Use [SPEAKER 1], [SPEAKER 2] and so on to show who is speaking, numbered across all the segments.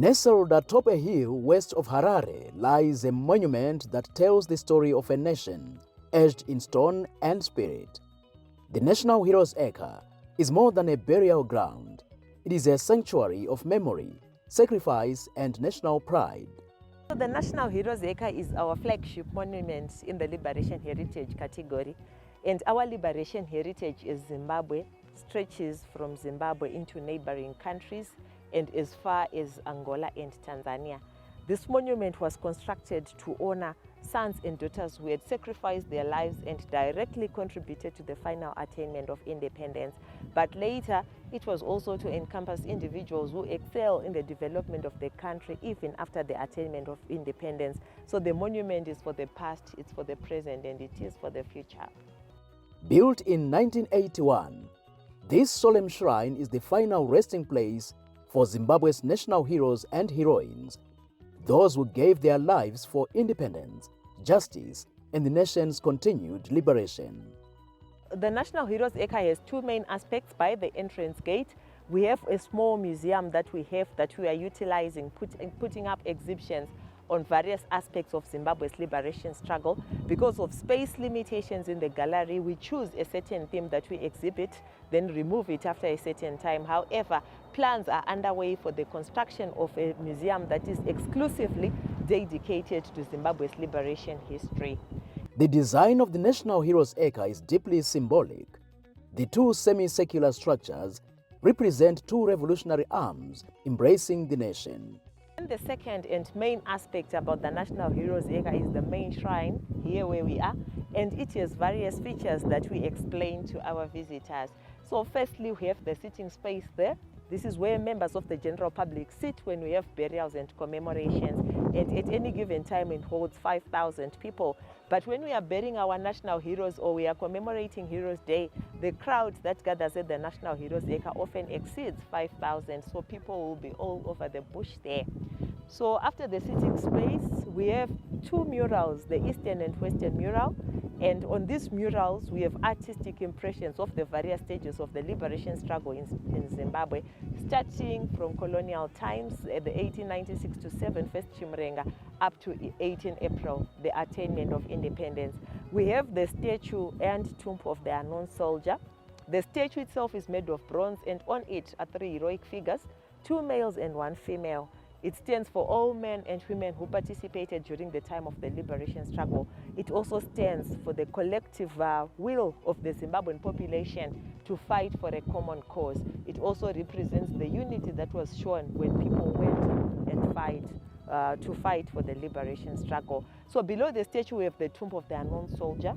[SPEAKER 1] Nestled atop a hill west of Harare lies a monument that tells the story of a nation, etched in stone and spirit. The National Heroes Acre is more than a burial ground. It is a sanctuary of memory, sacrifice, and national pride.
[SPEAKER 2] The National Heroes Acre is our flagship monument in the Liberation Heritage category. And our liberation heritage is Zimbabwe, stretches from Zimbabwe into neighboring countries and as far as Angola and Tanzania. This monument was constructed to honor sons and daughters who had sacrificed their lives and directly contributed to the final attainment of independence. But later, it was also to encompass individuals who excel in the development of the country even after the attainment of independence. So the monument is for the past, it's for the present, and it is for the future.
[SPEAKER 1] Built in 1981, this solemn shrine is the final resting place for Zimbabwe's national heroes and heroines, those who gave their lives for independence, justice, and the nation's continued liberation.
[SPEAKER 2] The National Heroes Acre has two main aspects. By the entrance gate, we have a small museum that we are utilizing, putting up exhibitions on various aspects of Zimbabwe's liberation struggle. Because of space limitations in the gallery, we choose a certain theme that we exhibit, then remove it after a certain time. However, plans are underway for the construction of a museum that is exclusively dedicated to Zimbabwe's liberation history.
[SPEAKER 1] The design of the National Heroes Acre is deeply symbolic. The two semicircular structures represent two revolutionary arms embracing the nation.
[SPEAKER 2] The second and main aspect about the National Heroes Acre is the main shrine, here where we are, and it has various features that we explain to our visitors. So firstly, we have the sitting space there. This is where members of the general public sit when we have burials and commemorations, and at any given time it holds 5,000 people. But when we are burying our national heroes or we are commemorating Heroes Day, the crowd that gathers at the National Heroes Acre often exceeds 5,000, so people will be all over the bush there. So after the sitting space, we have two murals, the Eastern and Western mural. And on these murals, we have artistic impressions of the various stages of the liberation struggle in Zimbabwe, starting from colonial times, the 1896 to 7 First Chimrenga, up to 18 April, the attainment of independence. We have the statue and tomb of the unknown soldier. The statue itself is made of bronze, and on it are three heroic figures, two males and one female. It stands for all men and women who participated during the time of the liberation struggle. It also stands for the collective will of the Zimbabwean population to fight for a common cause. It also represents the unity that was shown when people went and to fight for the liberation struggle. So below the statue we have the tomb of the unknown soldier.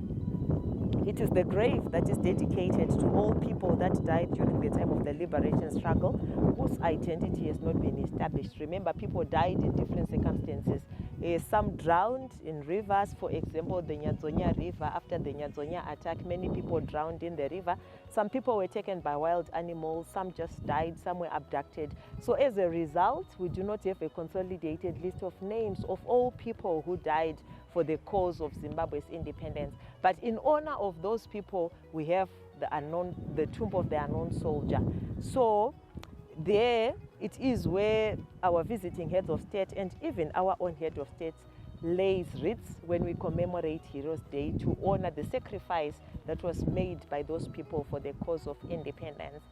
[SPEAKER 2] It is the grave that is dedicated to all people that died during the time of the liberation struggle, whose identity has not been established. Remember, people died in different circumstances. Some drowned in rivers. For example, the Nyadzonya River, after the Nyadzonya attack, many people drowned in the river. Some people were taken by wild animals. Some just died. Some were abducted. So as a result, we do not have a consolidated list of names of all people who died for the cause of Zimbabwe's independence. But in honor of those people, we have the tomb of the unknown soldier. So there it is where our visiting heads of state and even our own head of state lays wreaths when we commemorate Heroes Day to honor the sacrifice that was made by those people for the cause of independence.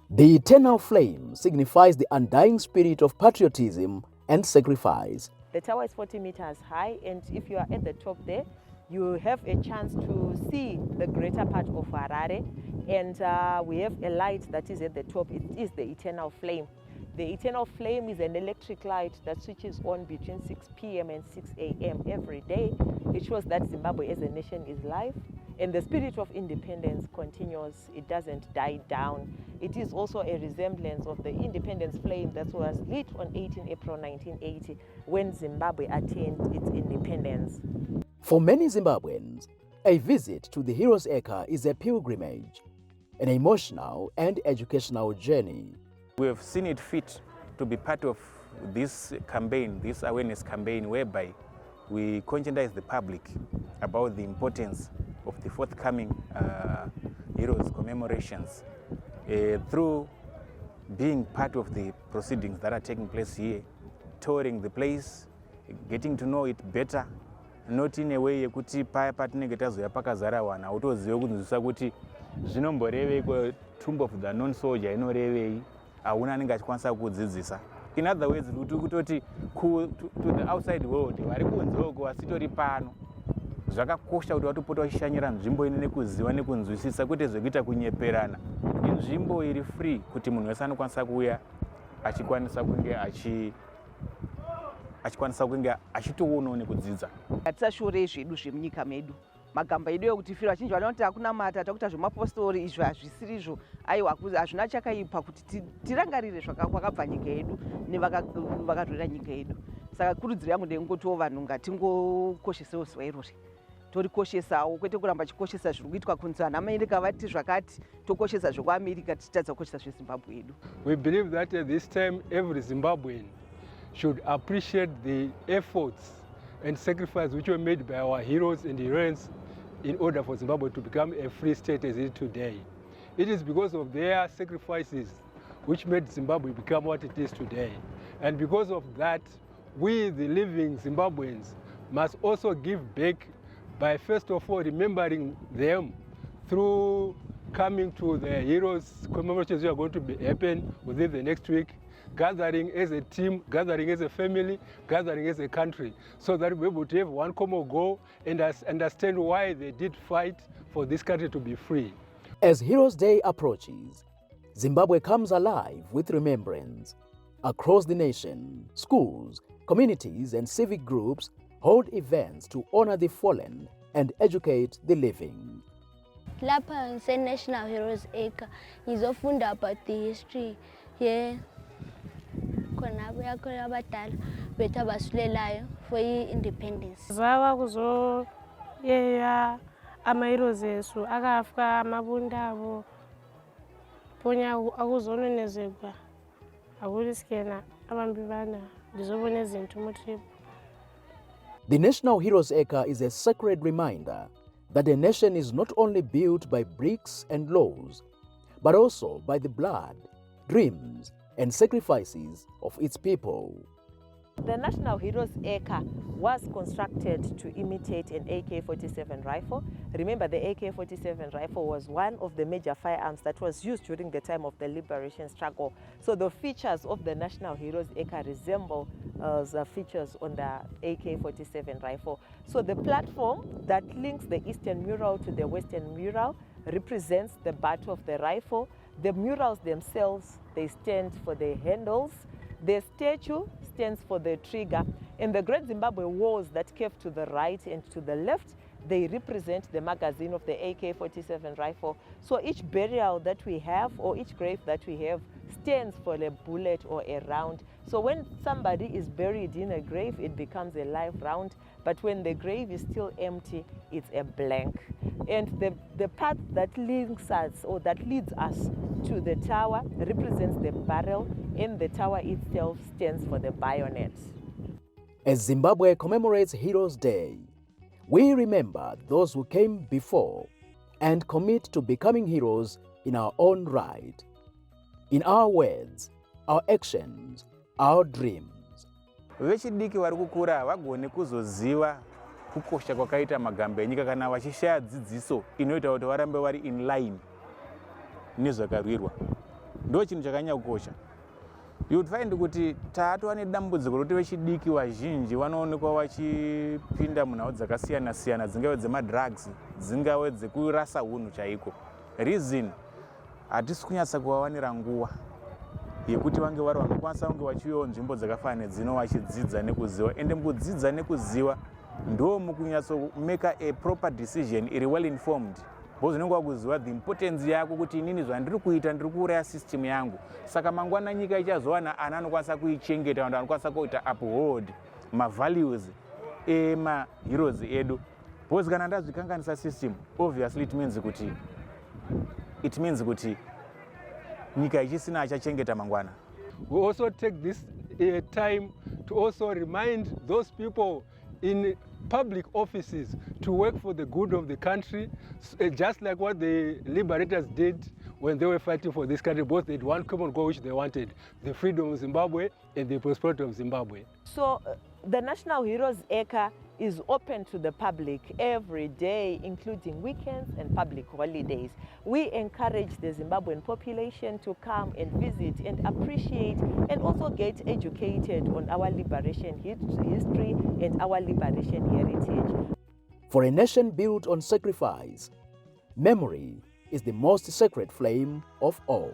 [SPEAKER 1] The eternal flame signifies the undying spirit of patriotism and sacrifice.
[SPEAKER 2] The tower is 40 meters high, and if you are at the top there, you have a chance to see the greater part of Harare. And we have a light that is at the top. It is the eternal flame. The eternal flame is an electric light that switches on between 6 p.m. and 6 a.m. every day. It shows that Zimbabwe as a nation is live, and the spirit of independence continues. It doesn't die down. It is also a resemblance of the independence flame that was lit on 18 April 1980 when Zimbabwe attained its independence.
[SPEAKER 1] For many Zimbabweans, a visit to the Heroes Acre is a pilgrimage, an emotional and educational journey.
[SPEAKER 3] We have seen it fit to be part of this campaign, this awareness campaign, whereby we conscientize the public about the importance of the forthcoming Heroes commemorations through being part of the proceedings that are taking place here. touring the place, getting to know it better, not in a way yekuti paya patinenge tazoya pakazara wana autozive kunzwisa kuti zvinomborevei Tomb of the non-soldier inorevei, hauna anenge achikwanisa kudzidzisa. In other words, kutoti to the outside world vari kunzoko asitori pano zvakakosha kuti watopota uchishanyira nzvimbo ine nekuziva nekunzwisisa kwete zvekuita kunyeperana. Inzvimbo iri free kuti munhu wese anokwanisa kuuya achikwanisa kunge achitoonawo nekudzidza.
[SPEAKER 4] Hatisashorei zvedu zvemunyika medu. Magamba edu ekutifira vazhinji vanoti hakuna mata takuita zvemapostori izvo hazvisirizvo. Aiwa hazvina chakaipa kuti tirangarire kwakabva nyika yedu nevakadorera nyika yedu. Saka kurudziro yangu ndekungotiwo vanhu ngatingokoshesawo zuva irori. Torikoshesawo kwete kuramba chikoshesa zviri kuitwa kunze ana America vati zvakati tokoshesa zvekuAmerica tichitadza kukoshesa zveZimbabwe yedu.
[SPEAKER 5] We believe that at this time every Zimbabwean should appreciate the efforts and sacrifice which were made by our heroes and heroines in order for Zimbabwe to become a free state as it is today. It is because of their sacrifices which made Zimbabwe become what it is today. And because of that, we, the living Zimbabweans, must also give back by first of all remembering them through coming to the heroes commemorations which are going to happen within the next week, gathering as a team, gathering as a family, gathering as a country, so that we're able to have one common goal and understand why they did fight for this country to be free.
[SPEAKER 1] As Heroes Day approaches, Zimbabwe comes alive with remembrance. Across the nation, schools, communities, and civic groups hold events to honor the fallen and educate the living.
[SPEAKER 6] Lapha National Heroes Acre ngizofunda about the history here khona yakho abadala bethu abasulelayo for independence.
[SPEAKER 7] Zawa kuzo yeya ama-heroes esu akafika amabunda abo ponya akuzononezekwa akurisikena abambi bana ndizobona izinto mutrip.
[SPEAKER 1] The National Heroes Acre is a sacred reminder that a nation is not only built by bricks and laws, but also by the blood, dreams, and sacrifices of its people.
[SPEAKER 2] The National Heroes Acre was constructed to imitate an AK-47 rifle. Remember, the AK-47 rifle was one of the major firearms that was used during the time of the liberation struggle. So the features of the National Heroes Acre resemble the features on the AK-47 rifle. So the platform that links the eastern mural to the western mural represents the butt of the rifle. The murals themselves, they stand for the handles. The statue stands for the trigger, and the Great Zimbabwe walls that curve to the right and to the left, they represent the magazine of the AK-47 rifle. So each burial that we have, or each grave that we have, stands for a bullet or a round. So when somebody is buried in a grave, it becomes a live round, but when the grave is still empty, it's a blank. And the path that links us, or that leads us to the tower, represents the barrel, and the tower itself stands for the bayonet.
[SPEAKER 1] As Zimbabwe commemorates Heroes Day, we remember those who came before and commit to becoming heroes in our own right, in our words, our actions, our dreams.
[SPEAKER 3] Vechidiki vari kukura vagone kuzoziva kukosha kwakaita magambo enyika kana vachishaya dzidziso inoita kuti varambe vari in line nezvakarwirwa. Ndo chinhu chakanyanya kukosha. You would find kuti taatova nedambudziko rokuti vechidiki vazhinji vanoonekwa vachipinda munhau dzakasiyana siyana, dzingave dzemadrugs, dzingave dzekurasa unhu chaiko. Reason, hatisi kunyatsa kuvawanira nguva yekuti vange vari vanokwanisa kunge vachiuyawo nzvimbo dzakafanana nedzino vachidzidza nekuziva, ende mukudzidza nekuziva ndo mukunyatso make a proper decision iri well informed. Because unenge wakuziva the importance yako kuti inini zvandiri kuita ndiri kuuraya system yangu, saka mangwana nyika ichazowana ana anokwanisa kuichengeta, vanhu vanokwanisa kuita uphold mavalues ema-heroes edu. Because kana ndazvikanganisa system, obviously it means kuti nyika ichisina achachengeta mangwana.
[SPEAKER 5] We also take this time to also remind those people in public offices to work for the good of the country, just like what the liberators did when they were fighting for this country. Both they had one common goal which they wanted, the freedom of Zimbabwe and the prosperity of Zimbabwe.
[SPEAKER 2] So the National Heroes Acre is open to the public every day, including weekends and public holidays. We encourage the Zimbabwean population to come and visit and appreciate and also get educated on our liberation history and our liberation heritage.
[SPEAKER 1] For a nation built on sacrifice, memory is the most sacred flame of all.